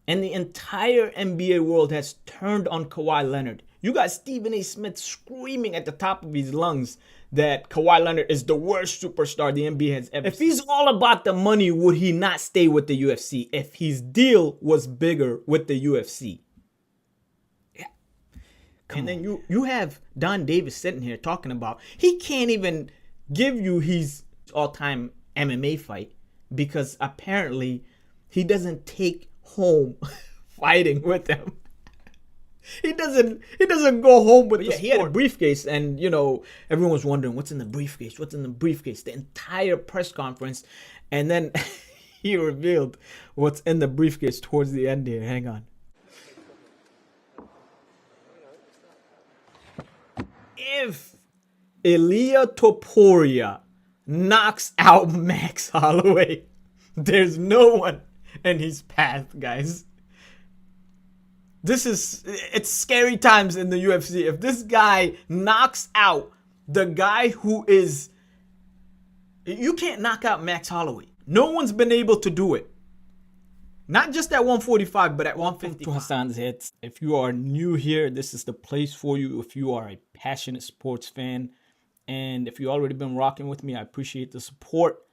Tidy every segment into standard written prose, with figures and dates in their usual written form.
And the entire NBA world has turned on Kawhi Leonard. You got Stephen A. Smith screaming at the top of his lungs that Kawhi Leonard is the worst superstar the NBA has ever seen. If he's all about the money, would he not stay with the UFC if his deal was bigger with the UFC? Yeah. And then you have Don Davis sitting here talking about he can't even give you his all-time MMA fight because apparently he doesn't take home fighting with him. He doesn't go home with the sport. He had a briefcase, and everyone was wondering what's in the briefcase. What's in the briefcase? The entire press conference, and then he revealed what's in the briefcase towards the end here. Hang on. If Ilia Topuria knocks out Max Holloway, there's no one in his path, guys. It's scary times in the UFC. If this guy knocks out the guy who is, you can't knock out Max Holloway. No one's been able to do it. Not just at 145, but at 150. Hassan's hits. If you are new here, this is the place for you. If you are a passionate sports fan, and if you've already been rocking with me, I appreciate the support.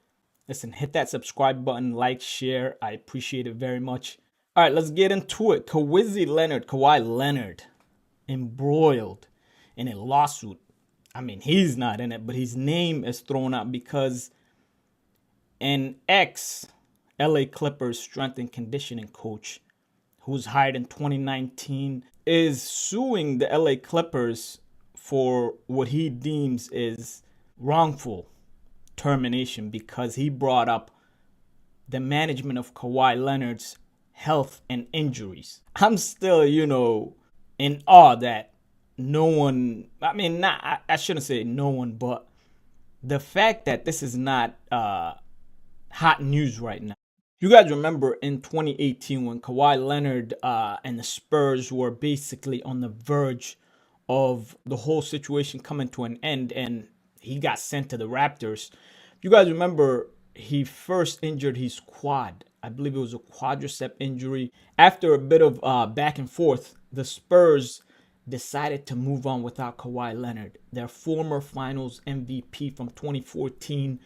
Listen, hit that subscribe button, like, share. I appreciate it very much. All right, let's get into it. Kawhi Leonard, embroiled in a lawsuit. I mean, he's not in it, but his name is thrown out because an ex-LA Clippers strength and conditioning coach who was hired in 2019 is suing the LA Clippers for what he deems is wrongful termination because he brought up the management of Kawhi Leonard's health and injuries. I'm still, in awe that no one, I shouldn't say no one, but the fact that this is not hot news right now. You guys remember in 2018 when Kawhi Leonard and the Spurs were basically on the verge of the whole situation coming to an end and he got sent to the Raptors. You guys remember he first injured his quad. I believe it was a quadricep injury. After a bit of back and forth, the Spurs decided to move on without Kawhi Leonard, their former finals MVP from 2014,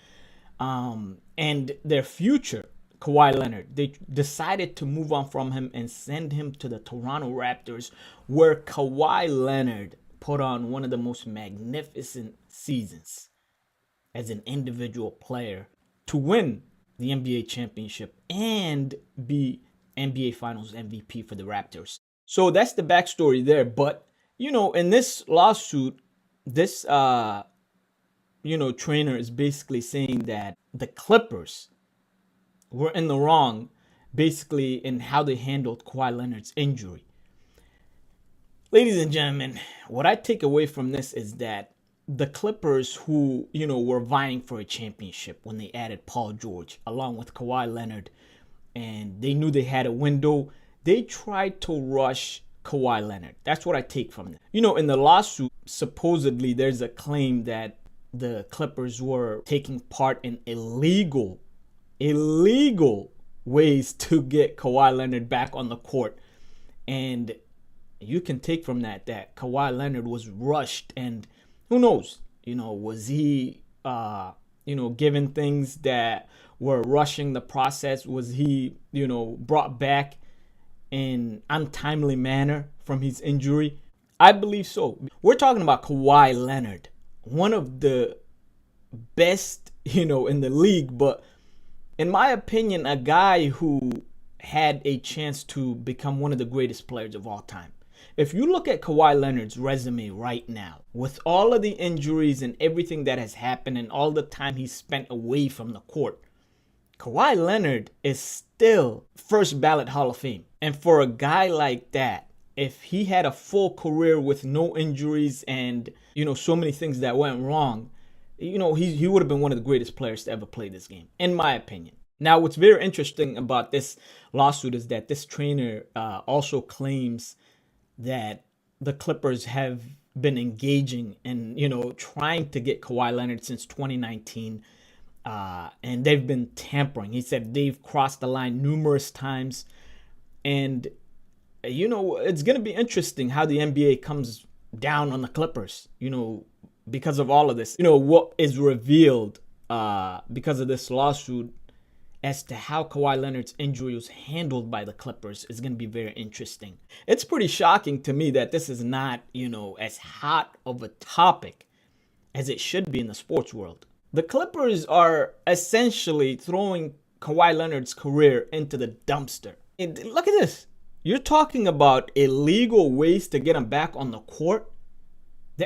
and their future Kawhi Leonard. They decided to move on from him and send him to the Toronto Raptors, where Kawhi Leonard put on one of the most magnificent seasons as an individual player to win the NBA championship and be NBA Finals MVP for the Raptors. So that's the backstory there. But, in this lawsuit, this, trainer is basically saying that the Clippers were in the wrong, basically, in how they handled Kawhi Leonard's injury. Ladies and gentlemen, what I take away from this is that the Clippers, who, were vying for a championship when they added Paul George along with Kawhi Leonard, and they knew they had a window, they tried to rush Kawhi Leonard. That's what I take from it. In the lawsuit, supposedly there's a claim that the Clippers were taking part in illegal ways to get Kawhi Leonard back on the court. And you can take from that Kawhi Leonard was rushed, and who knows, was he, given things that were rushing the process? Was he, brought back in untimely manner from his injury? I believe so. We're talking about Kawhi Leonard, one of the best, in the league, but in my opinion, a guy who had a chance to become one of the greatest players of all time. If you look at Kawhi Leonard's resume right now, with all of the injuries and everything that has happened and all the time he spent away from the court, Kawhi Leonard is still first ballot Hall of Fame. And for a guy like that, if he had a full career with no injuries and, so many things that went wrong, he would have been one of the greatest players to ever play this game, in my opinion. Now, what's very interesting about this lawsuit is that this trainer also claims that the Clippers have been engaging and, trying to get Kawhi Leonard since 2019. And they've been tampering. He said they've crossed the line numerous times. And, it's going to be interesting how the NBA comes down on the Clippers, because of all of this. What is revealed because of this lawsuit as to how Kawhi Leonard's injury was handled by the Clippers is going to be very interesting. It's pretty shocking to me that this is not, as hot of a topic as it should be in the sports world. The Clippers are essentially throwing Kawhi Leonard's career into the dumpster. And look at this. You're talking about illegal ways to get him back on the court.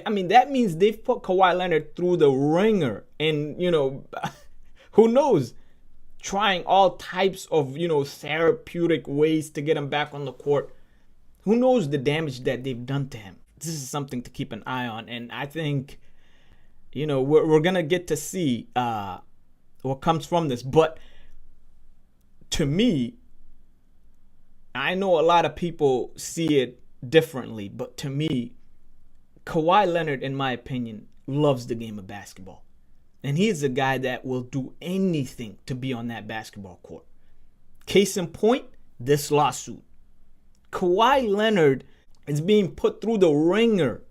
I mean, that means they've put Kawhi Leonard through the ringer. And, who knows? Trying all types of, therapeutic ways to get him back on the court. Who knows the damage that they've done to him? This is something to keep an eye on. And I think, we're going to get to see what comes from this. But to me, I know a lot of people see it differently. But to me, Kawhi Leonard, in my opinion, loves the game of basketball. And he's a guy that will do anything to be on that basketball court. Case in point, this lawsuit. Kawhi Leonard is being put through the ringer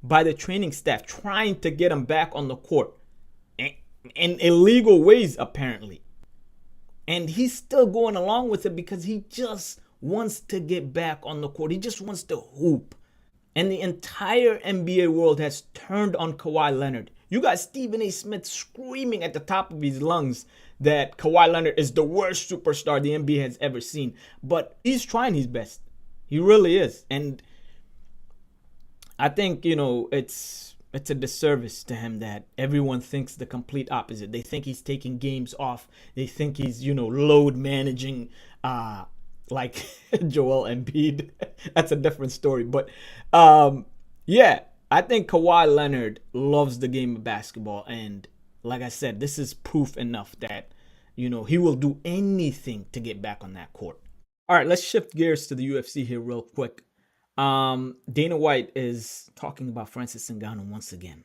by the training staff, trying to get him back on the court in illegal ways, apparently. And he's still going along with it because he just wants to get back on the court. He just wants to hoop. And the entire NBA world has turned on Kawhi Leonard. You got Stephen A. Smith screaming at the top of his lungs that Kawhi Leonard is the worst superstar the NBA has ever seen. But he's trying his best. He really is. And I think, it's a disservice to him that everyone thinks the complete opposite. They think he's taking games off. They think he's, load managing like Joel Embiid. That's a different story. But yeah. I think Kawhi Leonard loves the game of basketball. And like I said, this is proof enough that, he will do anything to get back on that court. All right, let's shift gears to the UFC here real quick. Dana White is talking about Francis Ngannou once again.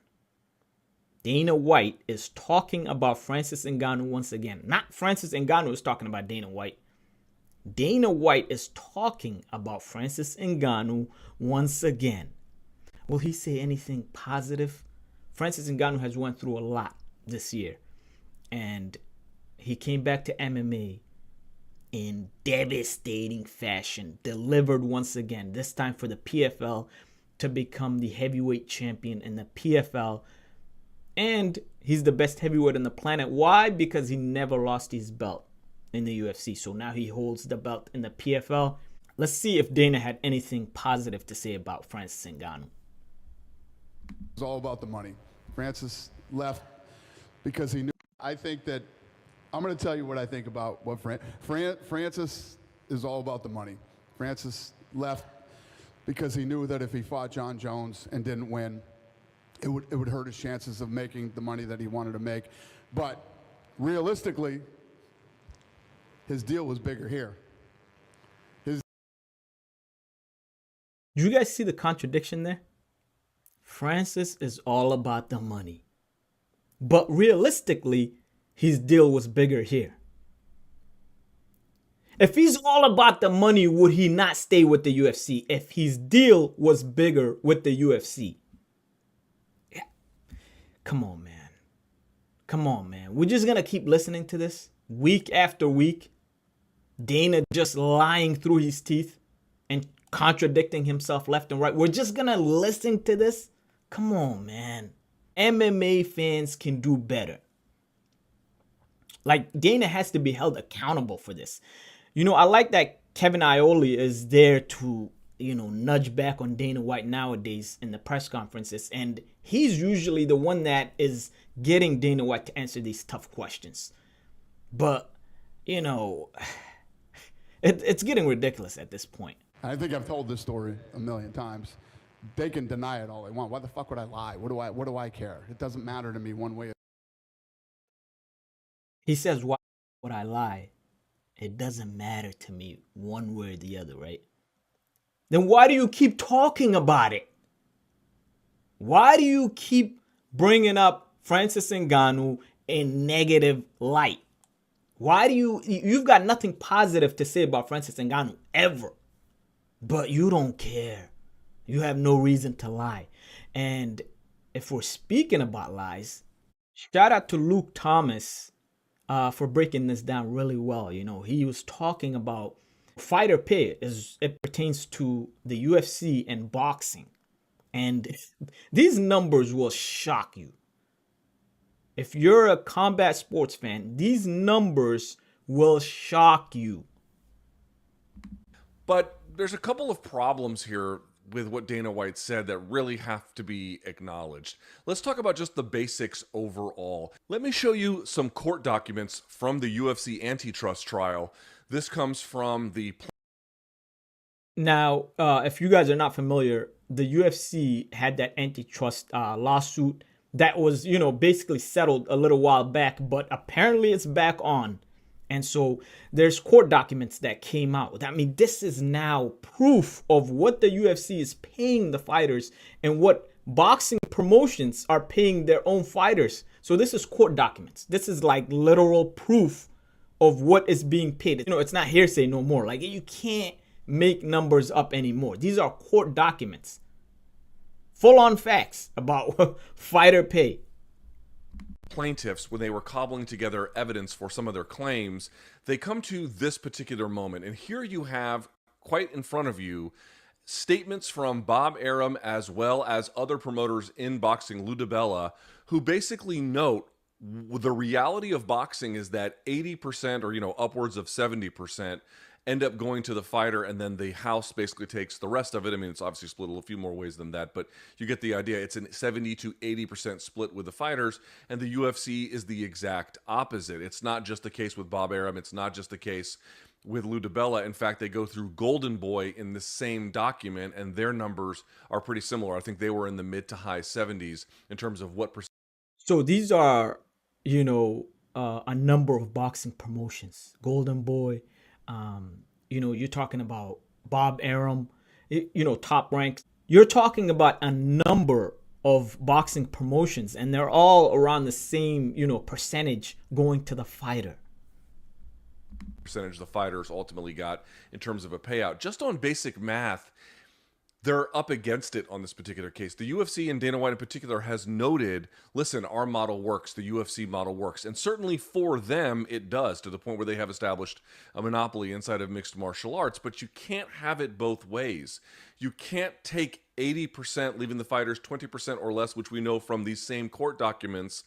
Dana White is talking about Francis Ngannou once again. Not Francis Ngannou is talking about Dana White. Dana White is talking about Francis Ngannou once again. Will he say anything positive? Francis Ngannou has went through a lot this year. And he came back to MMA in devastating fashion. Delivered once again. This time for the PFL to become the heavyweight champion in the PFL. And he's the best heavyweight on the planet. Why? Because he never lost his belt in the UFC. So now he holds the belt in the PFL. Let's see if Dana had anything positive to say about Francis Ngannou. It's all about the money. Francis left because he knew. I think that I'm going to tell you what I think about what Francis is all about the money. Francis left because he knew that if he fought John Jones and didn't win, it would hurt his chances of making the money that he wanted to make. But realistically, his deal was bigger here. Do you guys see the contradiction there? Francis is all about the money. But realistically, his deal was bigger here. If he's all about the money, would he not stay with the UFC if his deal was bigger with the UFC? Yeah. Come on, man. Come on, man. We're just going to keep listening to this week after week. Dana just lying through his teeth and contradicting himself left and right. We're just going to listen to this. Come on, man. MMA fans can do better. Like, Dana has to be held accountable for this. I like that Kevin Iole is there to, nudge back on Dana White nowadays in the press conferences. And he's usually the one that is getting Dana White to answer these tough questions. But, it's getting ridiculous at this point. I think I've told this story a million times. They can deny it all they want. Why the fuck would I lie? What do I care? It doesn't matter to me one way. He says, why would I lie? It doesn't matter to me one way or the other, right? Then why do you keep talking about it? Why do you keep bringing up Francis Ngannou in negative light? Why do you've got nothing positive to say about Francis Ngannou ever, but you don't care. You have no reason to lie. And if we're speaking about lies, shout out to Luke Thomas for breaking this down really well. You know, he was talking about fighter pay as it pertains to the UFC and boxing. And these numbers will shock you. If you're a combat sports fan, these numbers will shock you. But there's a couple of problems here with what Dana White said that really have to be acknowledged. Let's talk about just the basics overall. Let me show you some court documents from the UFC antitrust trial. This comes from the... Now, if you guys are not familiar, the UFC had that antitrust lawsuit that was, you know, basically settled a little while back, but apparently it's back on. And so there's court documents that came out. I mean, this is now proof of what the UFC is paying the fighters and what boxing promotions are paying their own fighters. So this is court documents. This is like literal proof of what is being paid. You know, it's not hearsay no more. Like, you can't make numbers up anymore. These are court documents. Full on facts about fighter pay. Plaintiffs, when they were cobbling together evidence for some of their claims, they come to this particular moment. And here you have, quite in front of you, statements from Bob Arum as well as other promoters in boxing, Lou DiBella, who basically note the reality of boxing is that 80% or, you know, upwards of 70% end up going to the fighter, and then the house basically takes the rest of it. I mean, it's obviously split a few more ways than that, but you get the idea. It's a 70 to 80% split with the fighters, and the UFC is the exact opposite. It's not just the case with Bob Arum. It's not just the case with Lou DiBella. In fact, they go through Golden Boy in the same document, and their numbers are pretty similar. I think they were in the mid to high 70s in terms of what percent. So these are, you know, a number of boxing promotions. Golden Boy, you know, you're talking about Bob Arum, you know, Top Rank. You're talking about a number of boxing promotions, and they're all around the same, you know, percentage going to the fighter. Percentage the fighters ultimately got in terms of a payout. Just on basic math, they're up against it on this particular case. The UFC and Dana White in particular has noted, listen, our model works, the UFC model works. And certainly for them, it does, to the point where they have established a monopoly inside of mixed martial arts. But you can't have it both ways. You can't take 80%, leaving the fighters 20% or less, which we know from these same court documents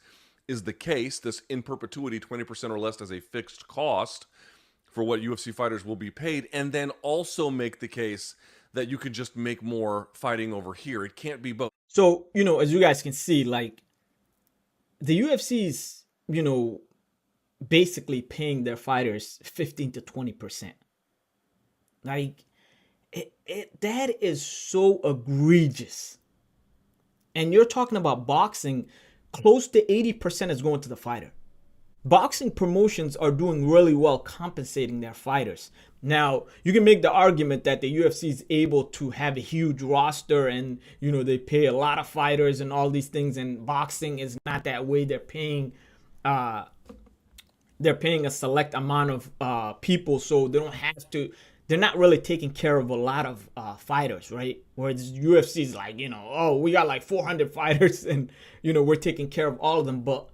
is the case, this in perpetuity 20% or less as a fixed cost for what UFC fighters will be paid, and then also make the case that you could just make more fighting over here. It can't be both. So, you know, as you guys can see, like, the UFC's, you know, basically paying their fighters 15 to 20%. Like, that is so egregious. And you're talking about boxing, close to 80% is going to the fighter. Boxing promotions are doing really well compensating their fighters. Now, you can make the argument that the UFC is able to have a huge roster and, you know, they pay a lot of fighters and all these things, and boxing is not that way. They're paying a select amount of people, so they don't have to, they're not really taking care of a lot of fighters, right? Whereas UFC is like, you know, oh, we got like 400 fighters and, you know, we're taking care of all of them. But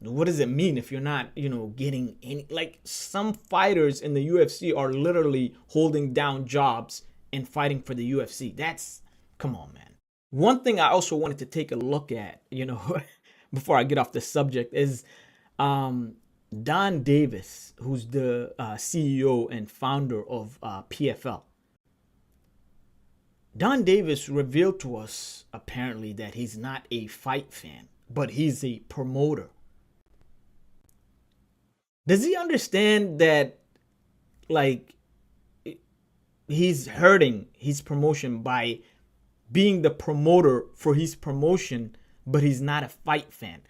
what does it mean if you're not, you know, getting any, like, some fighters in the UFC are literally holding down jobs and fighting for the UFC. That's, come on, man. One thing I also wanted to take a look at, you know, before I get off the subject is Don Davis, who's the CEO and founder of PFL. Don Davis revealed to us apparently that he's not a fight fan, but he's a promoter. Does he understand that, like, he's hurting his promotion by being the promoter for his promotion, but he's not a fight fan?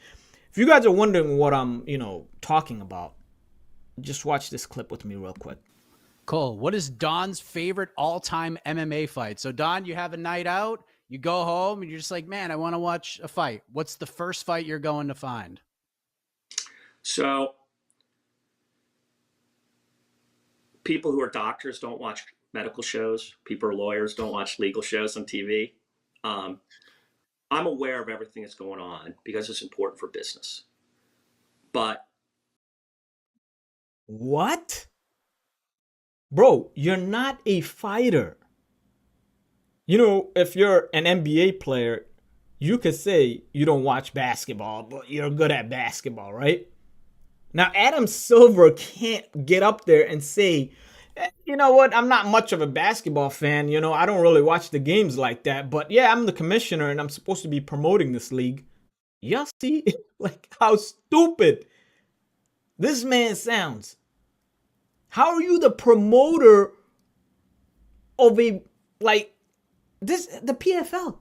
If you guys are wondering what I'm, you know, talking about, just watch this clip with me real quick. Cole, what is Don's favorite all-time MMA fight? So, Don, you have a night out, you go home, and you're just like, man, I want to watch a fight. What's the first fight you're going to find? So people who are doctors don't watch medical shows. People who are lawyers don't watch legal shows on TV. I'm aware of everything that's going on because it's important for business. But What? Bro, you're not a fighter. You know, if you're an NBA player, you could say you don't watch basketball, but you're good at basketball, right? Now, Adam Silver can't get up there and say, you know what, I'm not much of a basketball fan. You know, I don't really watch the games like that. But yeah, I'm the commissioner and I'm supposed to be promoting this league. Y'all see, like, how stupid this man sounds. How are you the promoter of a, like, the PFL?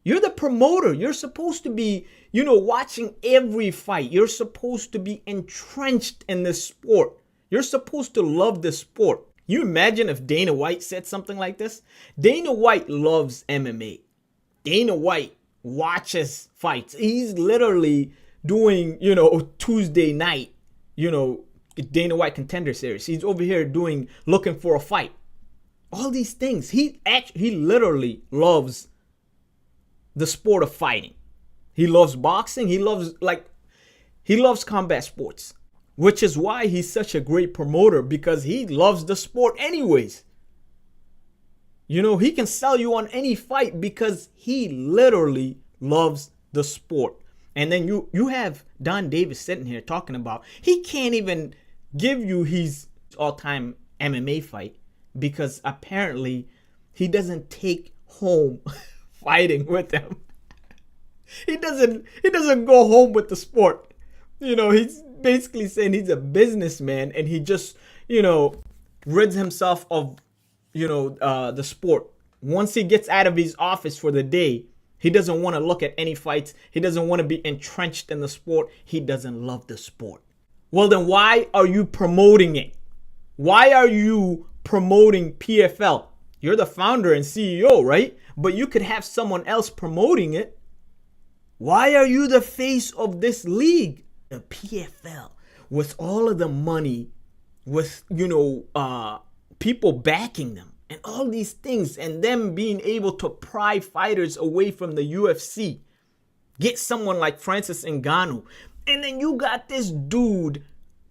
You're the promoter. You're supposed to be, you know, watching every fight. You're supposed to be entrenched in this sport. You're supposed to love the sport. You imagine if Dana White said something like this? Dana White loves MMA. Dana White watches fights. He's literally doing, you know, Tuesday night, you know, Dana White Contender Series. He's over here looking for a fight. All these things. He literally loves the sport of fighting. He loves boxing. He loves combat sports, which is why he's such a great promoter, because he loves the sport anyways. You know, he can sell you on any fight because he literally loves the sport. And then you have Don Davis sitting here talking about he can't even give you his all-time MMA fight because apparently he doesn't take home fighting with him. He doesn't go home with the sport. You know, he's basically saying he's a businessman and he just, you know, rids himself of, you know, the sport. Once he gets out of his office for the day, he doesn't want to look at any fights. He doesn't want to be entrenched in the sport. He doesn't love the sport. Well, then why are you promoting it? Why are you promoting PFL? You're the founder and CEO, right? But you could have someone else promoting it. Why are you the face of this league? The PFL, with all of the money, with, you know, people backing them and all these things, and them being able to pry fighters away from the UFC. Get someone like Francis Ngannou. And then you got this dude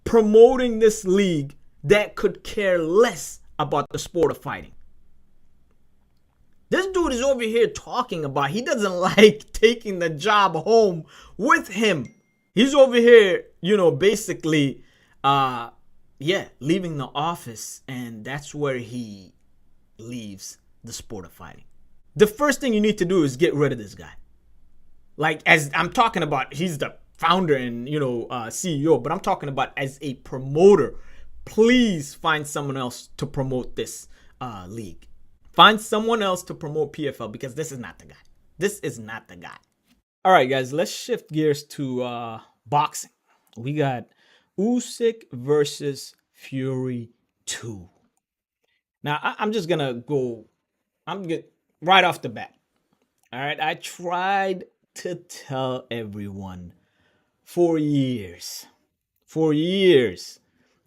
promoting this league that could care less about the sport of fighting. This dude is over here talking about he doesn't like taking the job home with him. He's over here, you know, basically, leaving the office, and that's where he leaves the sport of fighting. The first thing you need to do is get rid of this guy. Like, as I'm talking about, he's the founder and, you know, CEO, but I'm talking about as a promoter. Please find someone else to promote this league. Find someone else to promote PFL, because this is not the guy. This is not the guy. All right, guys, let's shift gears to boxing. We got Usyk versus Fury 2. Now, I'm just going to go, right off the bat. All right, I tried to tell everyone for years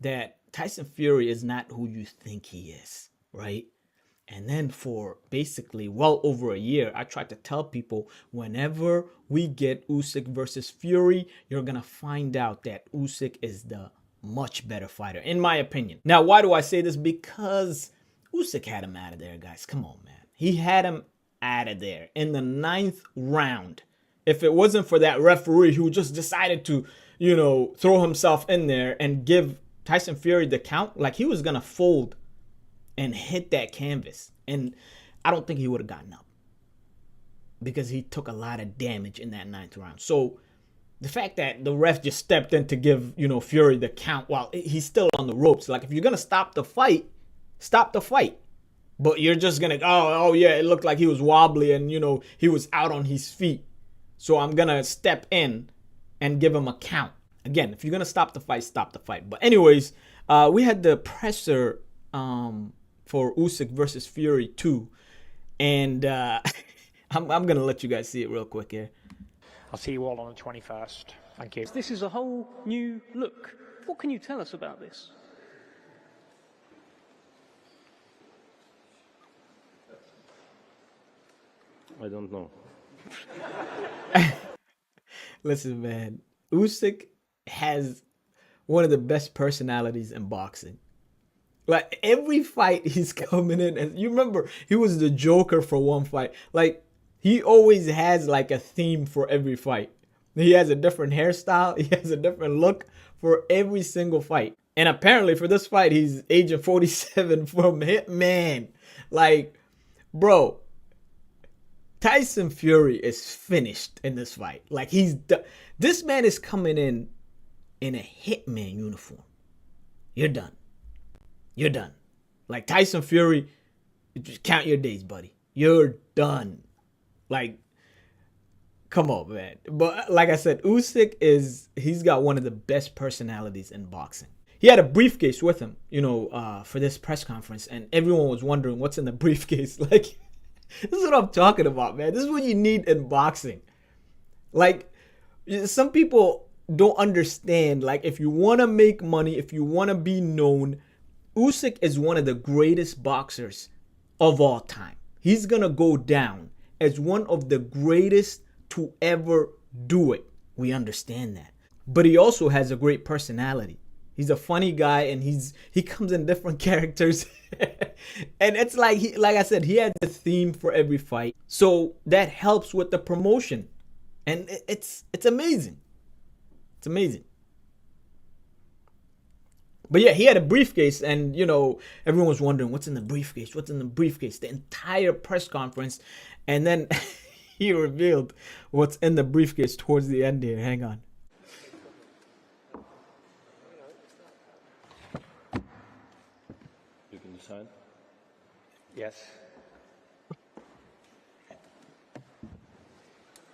that Tyson Fury is not who you think he is, right? And then for basically well over a year, I tried to tell people whenever we get Usyk versus Fury, you're going to find out that Usyk is the much better fighter, in my opinion. Now, why do I say this? Because Usyk had him out of there, guys. Come on, man. He had him out of there in the 9th round. If it wasn't for that referee who just decided to, you know, throw himself in there and give Tyson Fury the count, like he was going to fold and hit that canvas. And I don't think he would have gotten up because he took a lot of damage in that 9th round. So the fact that the ref just stepped in to give, you know, Fury the count while he's still on the ropes. Like, if you're going to stop the fight, stop the fight. But you're just going to, oh yeah, it looked like he was wobbly and, you know, he was out on his feet. So I'm going to step in and give him a count. Again, if you're going to stop the fight, stop the fight. But anyways, we had the presser for Usyk versus Fury 2. And I'm going to let you guys see it real quick here. I'll see you all on the 21st. Thank you. This is a whole new look. What can you tell us about this? I don't know. Listen, man, Usyk has one of the best personalities in boxing. Like every fight he's coming in, and you remember he was the Joker for one fight. Like he always has like a theme for every fight. He has a different hairstyle. He has a different look for every single fight. And apparently for this fight, he's Agent 47 from Hitman. Like, bro, Tyson Fury is finished in this fight. Like this man is coming in a Hitman uniform. You're done. You're done. Like Tyson Fury, just count your days, buddy. You're done. Like, come on, man. But like I said, he's got one of the best personalities in boxing. He had a briefcase with him, for this press conference, and everyone was wondering what's in the briefcase. Like, this is what I'm talking about, man. This is what you need in boxing. Like, some people don't understand. Like, if you want to make money, if you want to be known, Usyk is one of the greatest boxers of all time. He's going to go down as one of the greatest to ever do it. We understand that. But he also has a great personality. He's a funny guy, and he comes in different characters. And it's like I said, he had a theme for every fight. So that helps with the promotion. And it's amazing. It's amazing. But yeah, he had a briefcase, and everyone was wondering what's in the briefcase, what's in the briefcase, the entire press conference, and then he revealed what's in the briefcase towards the end here. Hang on. You can decide. Yes.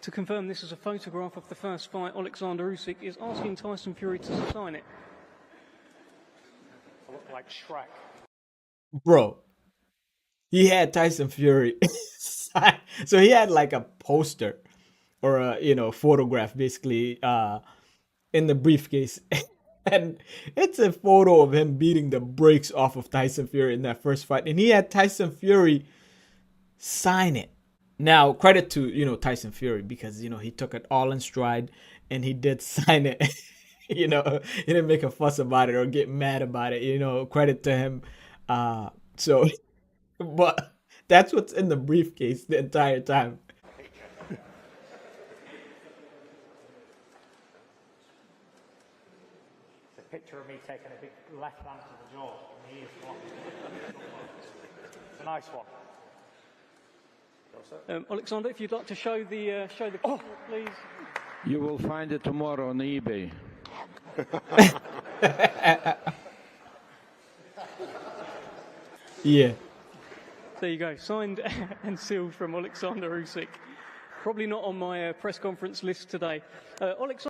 To confirm this is a photograph of the first fight, Alexander Usyk is asking Tyson Fury to sign it. I look like Shrek. Bro, he had Tyson Fury. So he had like a poster or a photograph basically in the briefcase. And it's a photo of him beating the brakes off of Tyson Fury in that first fight. And he had Tyson Fury sign it. Now, credit to, Tyson Fury, because, he took it all in stride and he did sign it. He didn't make a fuss about it or get mad about it. Credit to him. But that's what's in the briefcase the entire time. It's a picture of me taking a big left hand to the jaw. And he is blocking. It's a nice one. Alexander, if you'd like to show the picture, please. You will find it tomorrow on eBay. Yeah. There you go, signed and sealed from Alexander Usyk. Probably not on my press conference list today. Alexander.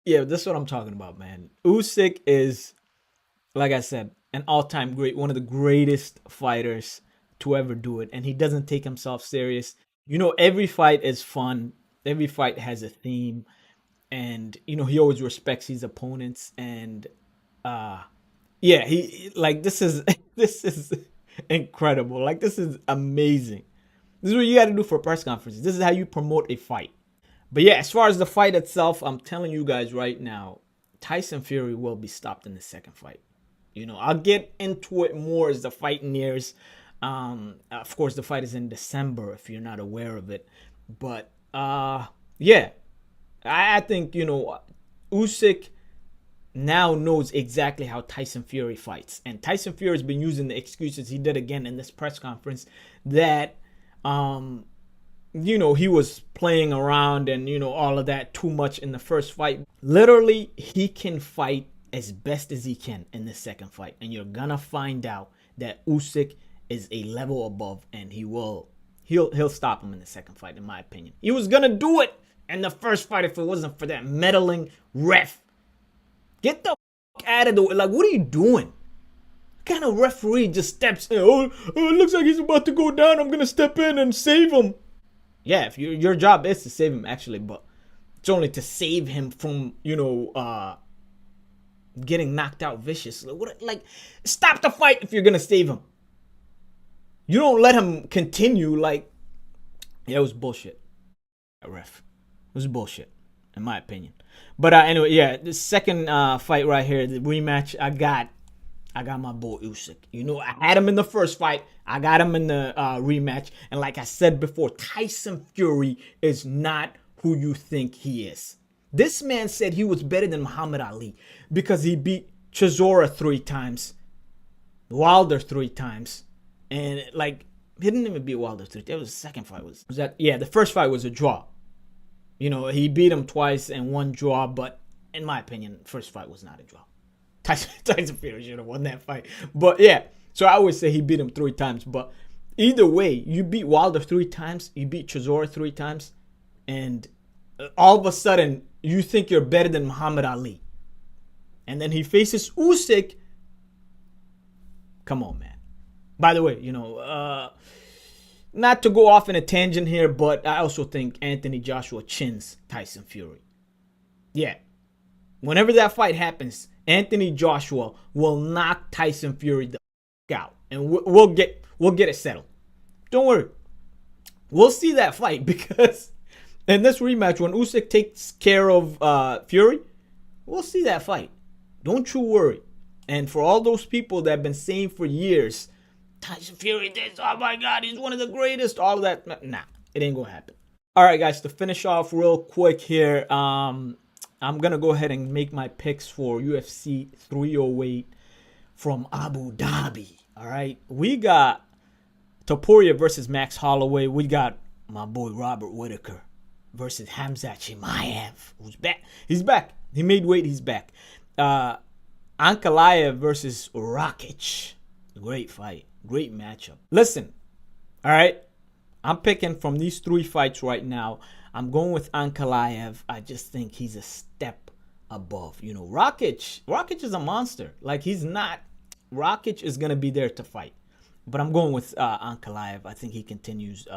Yeah, this is what I'm talking about, man. Usyk is, like I said, an all-time great, one of the greatest fighters to ever do it, and he doesn't take himself serious. Every fight is fun. Every fight has a theme, and he always respects his opponents. And he like this is this is incredible. Like, this is amazing. This is what you got to do for press conferences. This is how you promote a fight. But yeah, as far as the fight itself, I'm telling you guys right now, Tyson Fury will be stopped in the second fight. I'll get into it more as the fight nears. Of course, the fight is in December if you're not aware of it. But yeah, I think Usyk now knows exactly how Tyson Fury fights, and Tyson Fury has been using the excuses he did again in this press conference that he was playing around and all of that too much in the first fight. Literally, he can fight as best as he can in the second fight, and you're gonna find out that Usyk is a level above, and he'll stop him in the second fight, in my opinion. He was gonna do it in the first fight if it wasn't for that meddling ref. Get the out of the way. Like, what are you doing? What kind of referee just steps in? Oh, it looks like he's about to go down. I'm gonna step in and save him. Yeah, if your job is to save him, actually, but it's only to save him from getting knocked out viciously. Like, stop the fight if you're gonna save him. You don't let him continue. Like, Yeah, it was bullshit. Ref. It was bullshit, in my opinion. But anyway, yeah, the second fight right here, the rematch, I got my boy Usyk. You know, I had him in the first fight. I got him in the rematch. And like I said before, Tyson Fury is not who you think he is. This man said he was better than Muhammad Ali because he beat Chisora 3 times, Wilder 3 times, and like he didn't even beat Wilder 3. That was the second fight. Was that? Yeah, the first fight was a draw. You know, he beat him twice and one draw, but in my opinion, first fight was not a draw. Tyson Fury should have won that fight. But yeah, so I always say he beat him 3 times. But either way, you beat Wilder 3 times, you beat Chisora 3 times, and all of a sudden you think you're better than Muhammad Ali. And then he faces Usyk. Come on, man. By the way, you know, not to go off in a tangent here, but I also think Anthony Joshua chins Tyson Fury. Yeah. Whenever that fight happens, Anthony Joshua will knock Tyson Fury the out, and we'll get it settled. Don't worry. We'll see that fight because in this rematch, when Usyk takes care of Fury, we'll see that fight. Don't you worry. And for all those people that have been saying for years, Tyson Fury this, oh my God, he's one of the greatest, all of that. Nah, it ain't gonna happen. All right, guys, to finish off real quick here, I'm gonna go ahead and make my picks for UFC 308 from Abu Dhabi. All right, we got Topuria versus Max Holloway. We got my boy Robert Whittaker versus Khamzat Chimaev, who's back. He's back. He made weight. He's back. Ankalaev versus Rakic. Great fight. Great matchup. Listen, all right, I'm picking from these 3 fights right now. I'm going with Ankalaev. I just think he's a step above. You know, Rakic is a monster. Like, he's not. Rakic is going to be there to fight. But I'm going with Ankalaev. I think he continues,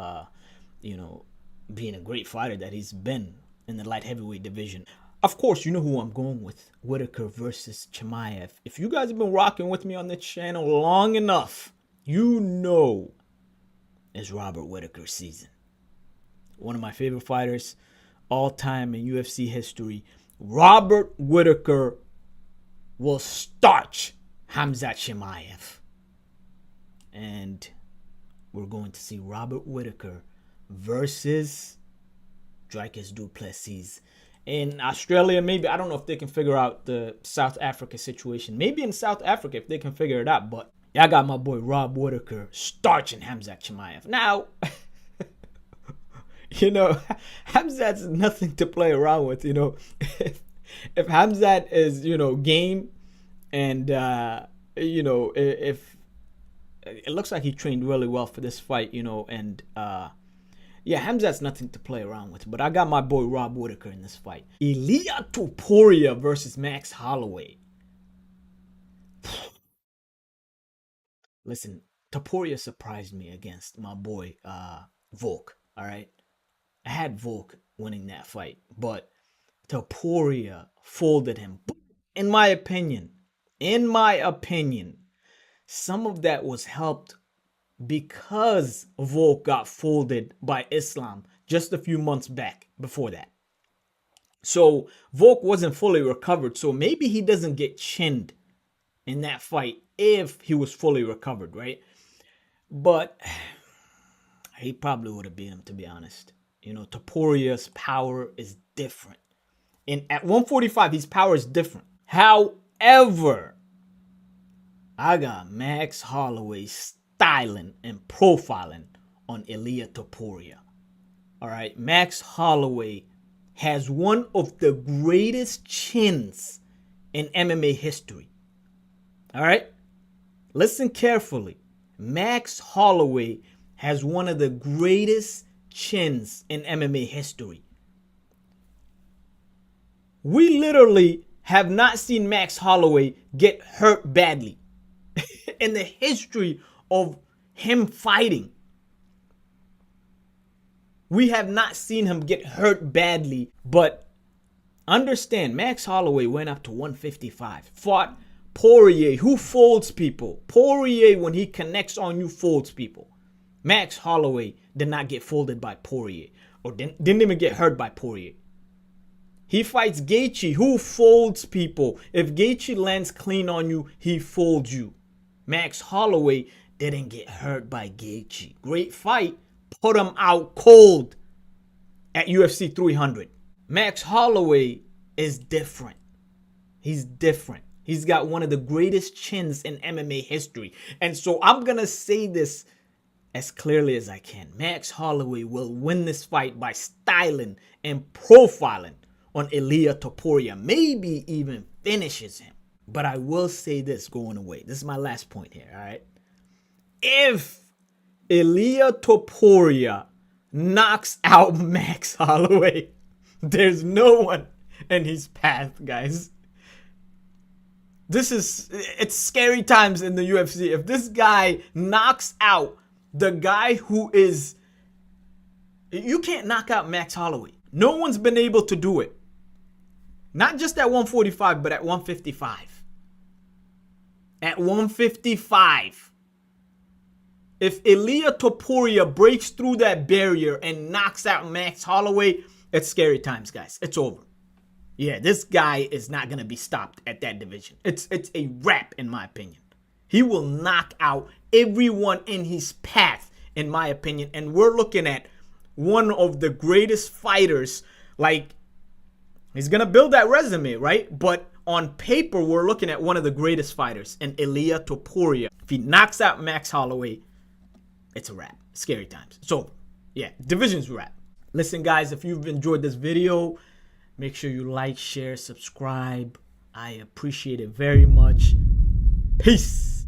you know, being a great fighter that he's been in the light heavyweight division. Of course, you know who I'm going with. Whittaker versus Chimaev. If you guys have been rocking with me on this channel long enough, you know it's Robert Whittaker's season. One of my favorite fighters all time in UFC history. Robert Whittaker will starch Khamzat Chimaev. And we're going to see Robert Whittaker versus Dricus du Plessis. In Australia, maybe, I don't know if they can figure out the South Africa situation. Maybe in South Africa if they can figure it out. But I got my boy Rob Whittaker starching Khamzat Chimaev. Now, you know, Khamzat's nothing to play around with, you know. If Khamzat is, you know, game and, you know, if it looks like he trained really well for this fight, you know, and, yeah, Khamzat's nothing to play around with. But I got my boy Rob Whittaker in this fight. Ilia Topuria versus Max Holloway. Listen, Topuria surprised me against my boy Volk, all right? I had Volk winning that fight, but Topuria folded him. In my opinion, some of that was helped because Volk got folded by Islam just a few months back before that. So Volk wasn't fully recovered, so maybe he doesn't get chinned in that fight if he was fully recovered, right? But he probably would have beat him, to be honest. You know, Topuria's power is different. And at 145, his power is different. However, I got Max Holloway styling and profiling on Ilia Topuria. All right, Max Holloway has one of the greatest chins in MMA history. All right, listen carefully. Max Holloway has one of the greatest chins in MMA history. We literally have not seen Max Holloway get hurt badly in the history of him fighting. We have not seen him get hurt badly, but understand, Max Holloway went up to 155, fought Poirier, who folds people. Poirier, when he connects on you, folds people. Max Holloway did not get folded by Poirier, or didn't even get hurt by Poirier. He fights Gaethje, who folds people. If Gaethje lands clean on you, he folds you. Max Holloway didn't get hurt by Gaethje. Great fight, put him out cold at UFC 300. Max Holloway is different. He's different. He's got one of the greatest chins in MMA history. And so I'm going to say this as clearly as I can. Max Holloway will win this fight by styling and profiling on Ilia Topuria. Maybe even finishes him. But I will say this going away. This is my last point here, all right? If Ilia Topuria knocks out Max Holloway, there's no one in his path, guys. It's scary times in the UFC. If this guy knocks out the guy who is... You can't knock out Max Holloway. No one's been able to do it. Not just at 145, but at 155. At 155. If Ilia Topuria breaks through that barrier and knocks out Max Holloway, it's scary times, guys. It's over. Yeah, this guy is not going to be stopped at that division. It's a wrap, in my opinion. He will knock out everyone in his path, in my opinion. And we're looking at one of the greatest fighters. Like, he's going to build that resume, right? But on paper, we're looking at one of the greatest fighters in Ilia Topuria. If he knocks out Max Holloway, it's a wrap. Scary times. So, yeah, division's wrap. Listen, guys, if you've enjoyed this video, make sure you like, share, subscribe. I appreciate it very much. Peace.